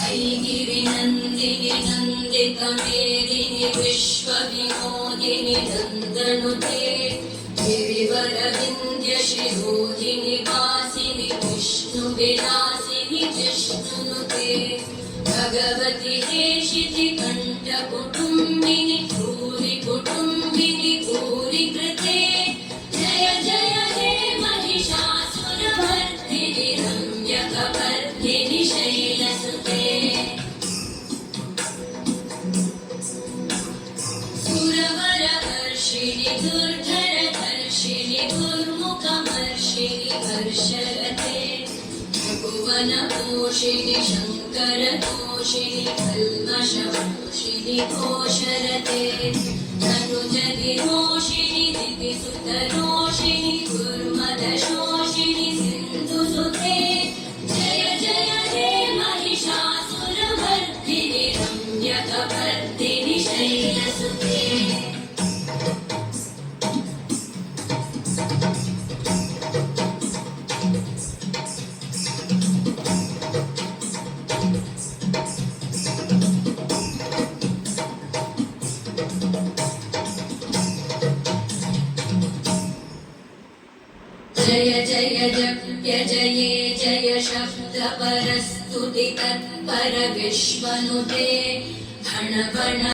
ऐगिरिनन्दिनि नन्दितमेदिनि विश्वविनोदिनि नन्दनुते गिरिवरविन्द्यशिरोधिनि वासिनि विष्णुविलासिनि जिष्णुनुते भगवति हेशिति कण्ठकुटुम्बिनि भूरिकुटुम्बिनि भूरिकृते जय जय हे महिषासुरमर्दिनि रम्यकपर्दिनि शैलसुते सुरवरवर्षिणि दुर्धरधर्षिणि दुर्मुखमर्षिणि हर्षरते भुवनपोषिणि शङ्करतोषिणि कल्मषमोषिणि घोषरते तनुजनिरोषिणि दितिसुतरोषिणि दुर्मदशोषिणि सिन्धुसुते जय जय हे महिषासुरमर्दिनि रम्यकपर्दिनि शैलसुते जय जय जप्य जये जय शब्दपरस्तुति तत्पर विश्वनुते धनवण